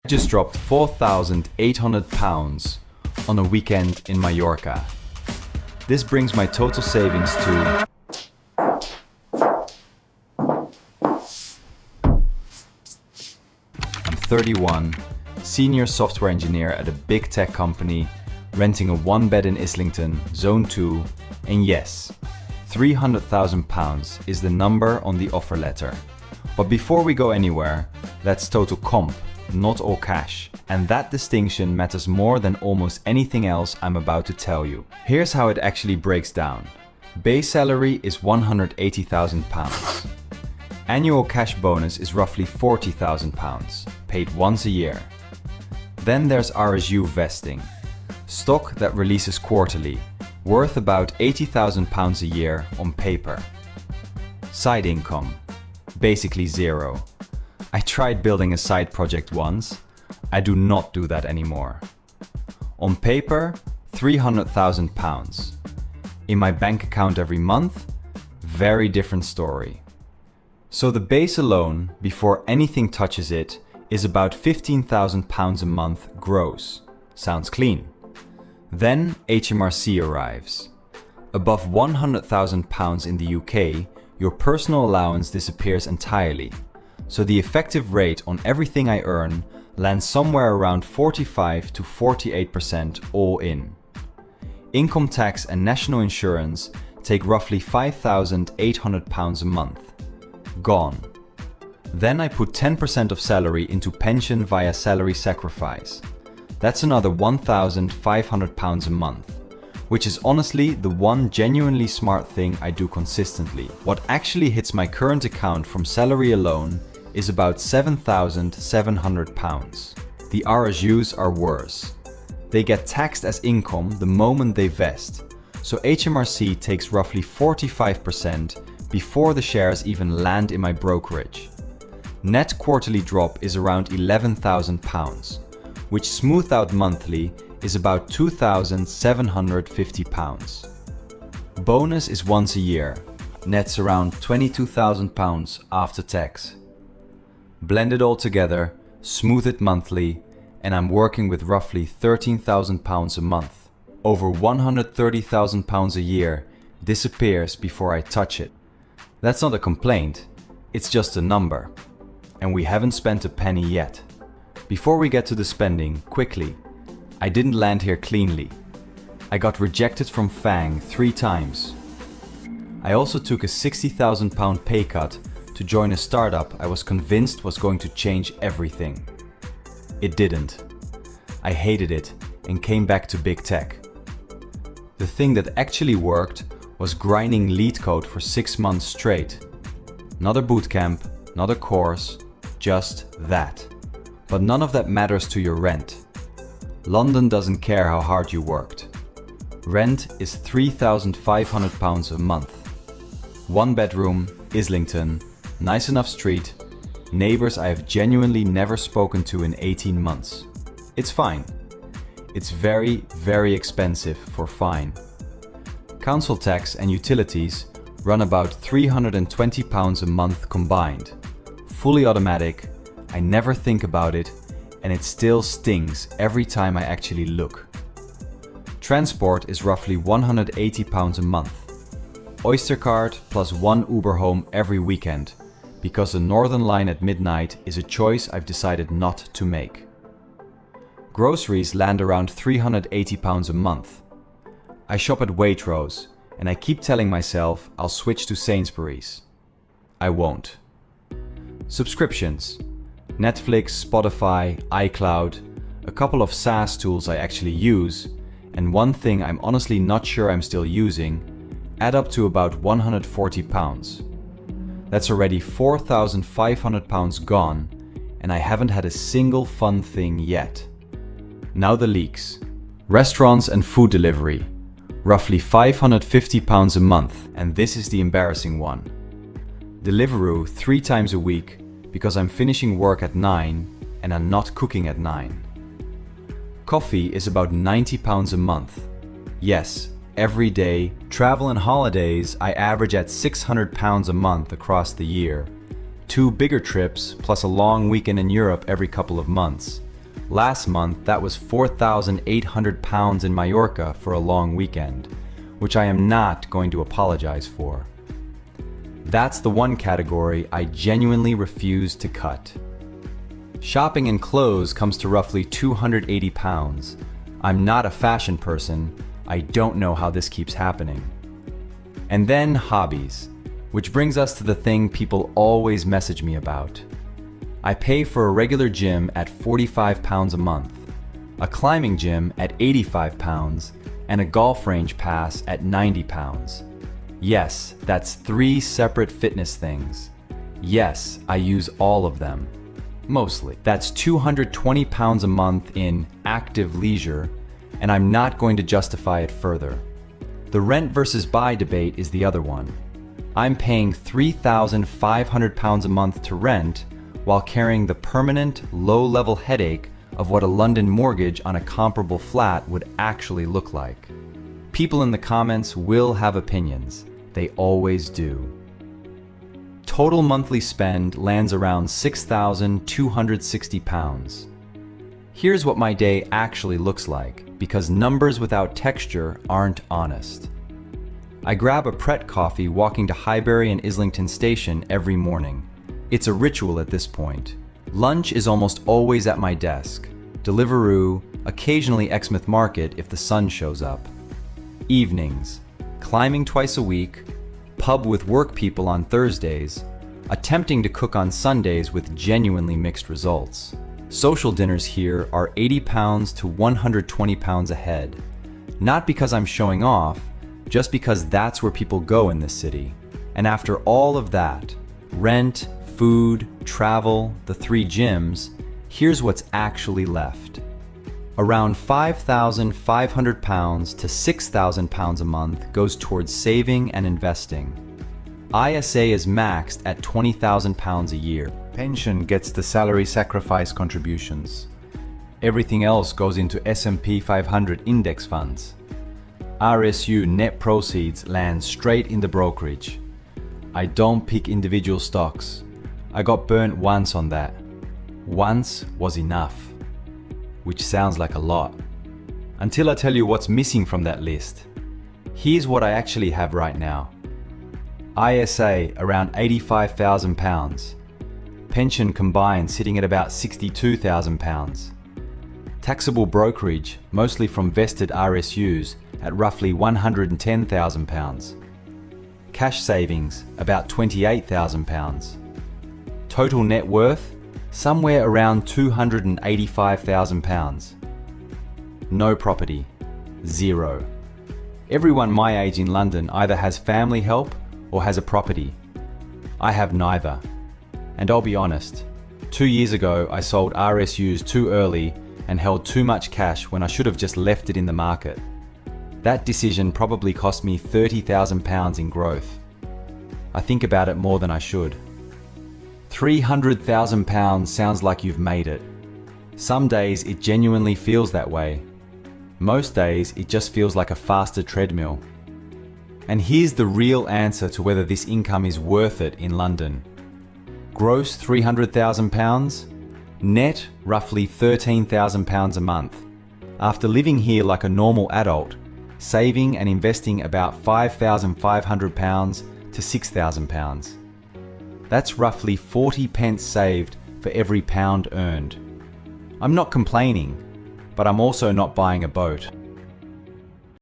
I just dropped 4,800 pounds on a weekend in Mallorca. This brings my total savings to I'm 31, senior software engineer at a big tech company, renting a one-bed in Islington, Zone 2, and yes, £300,000 is the number on the offer letter. But before we go anywhere, that's total comp, not all cash. And that distinction matters more than almost anything else I'm about to tell you. Here's how it actually breaks down. Base salary is £180,000. Annual cash bonus is roughly £40,000, paid once a year. Then there's RSU vesting, stock that releases quarterly, worth about £80,000 a year on paper. Side income, basically zero. I tried building a side project once. I do not do that anymore. On paper, £300,000. In my bank account every month, very different story. So the base alone, before anything touches it, is about £15,000 a month gross. Sounds clean. Then HMRC arrives. Above £100,000 in the UK, your personal allowance disappears entirely. So the effective rate on everything I earn lands somewhere around 45 to 48% all in. Income tax and national insurance take roughly £5,800 a month. Gone. Then I put 10% of salary into pension via salary sacrifice. That's another £1,500 a month, which is honestly the one genuinely smart thing I do consistently. What actually hits my current account from salary alone is about £7,700. The RSUs are worse. They get taxed as income the moment they vest, so HMRC takes roughly 45% before the shares even land in my brokerage. Net quarterly drop is around £11,000, which smoothed out monthly is about £2,750. Bonus is once a year, nets around £22,000 after tax. Blend it all together, smooth it monthly, and I'm working with roughly £13,000 a month. Over £130,000 a year disappears before I touch it. That's not a complaint, it's just a number. And we haven't spent a penny yet. Before we get to the spending, quickly, I didn't land here cleanly. I got rejected from FANG 3 times. I also took a £60,000 pay cut to join a startup I was convinced was going to change everything. It didn't. I hated it and came back to big tech. The thing that actually worked was grinding lead code for 6 months straight. Not a bootcamp, not a course, just that. But none of that matters to your rent. London doesn't care how hard you worked. Rent is £3,500 a month. 1 bedroom, Islington, nice enough street, neighbors I have genuinely never spoken to in 18 months. It's fine. It's very, very expensive for fine. Council tax and utilities run about £320 a month combined. Fully automatic, I never think about it, and it still stings every time I actually look. Transport is roughly £180 a month. Oyster card plus 1 Uber home every weekend, because the Northern Line at midnight is a choice I've decided not to make. Groceries land around £380 a month. I shop at Waitrose, and I keep telling myself I'll switch to Sainsbury's. I won't. Subscriptions: Netflix, Spotify, iCloud, a couple of SaaS tools I actually use, and one thing I'm honestly not sure I'm still using, add up to about £140. That's already £4,500 gone, and I haven't had a single fun thing yet. Now the leaks. Restaurants and food delivery, roughly £550 a month, and this is the embarrassing one. Deliveroo 3 times a week because I'm finishing work at 9 and I'm not cooking at 9. Coffee is about £90 a month. Yes, every day. Travel and holidays I average at £600 a month across the year. 2 bigger trips plus a long weekend in Europe every couple of months. Last month, that was 4,800 pounds in Mallorca for a long weekend, which I am not going to apologize for. That's the one category I genuinely refuse to cut. Shopping and clothes comes to roughly 280 pounds. I'm not a fashion person. I don't know how this keeps happening. And then hobbies, which brings us to the thing people always message me about. I pay for a regular gym at 45 pounds a month, a climbing gym at 85 pounds, and a golf range pass at 90 pounds. Yes, that's 3 separate fitness things. Yes, I use all of them. Mostly. That's 220 pounds a month in active leisure, and I'm not going to justify it further. The rent versus buy debate is the other one. I'm paying 3,500 pounds a month to rent while carrying the permanent, low-level headache of what a London mortgage on a comparable flat would actually look like. People in the comments will have opinions. They always do. Total monthly spend lands around 6,260 pounds. Here's what my day actually looks like, because numbers without texture aren't honest. I grab a Pret coffee walking to Highbury and Islington Station every morning. It's a ritual at this point. Lunch is almost always at my desk. Deliveroo, occasionally Exmouth Market if the sun shows up. Evenings, climbing twice a week, pub with work people on Thursdays, attempting to cook on Sundays with genuinely mixed results. Social dinners here are 80 pounds to 120 pounds a head. Not because I'm showing off, just because that's where people go in this city. And after all of that, rent, food, travel, the 3 gyms, here's what's actually left. Around 5,500 pounds to 6,000 pounds a month goes towards saving and investing. ISA is maxed at 20,000 pounds a year. Pension gets the salary sacrifice contributions. Everything else goes into S&P 500 index funds. RSU net proceeds land straight in the brokerage. I don't pick individual stocks. I got burnt once on that. Once was enough, which sounds like a lot. Until I tell you what's missing from that list. Here's what I actually have right now. ISA around 85,000 pounds. Pension combined sitting at about 62,000 pounds. Taxable brokerage, mostly from vested RSUs, at roughly 110,000 pounds. Cash savings, about 28,000 pounds. Total net worth, somewhere around 285,000 pounds. No property, 0. Everyone my age in London either has family help or has a property. I have neither. And I'll be honest, 2 years ago I sold RSUs too early and held too much cash when I should have just left it in the market. That decision probably cost me 30,000 pounds in growth. I think about it more than I should. 300,000 pounds sounds like you've made it. Some days it genuinely feels that way. Most days it just feels like a faster treadmill. And here's the real answer to whether this income is worth it in London. Gross 300,000 pounds, net roughly 13,000 pounds a month. After living here like a normal adult, saving and investing about 5,500 pounds to 6,000 pounds. That's roughly 40 pence saved for every pound earned. I'm not complaining, but I'm also not buying a boat.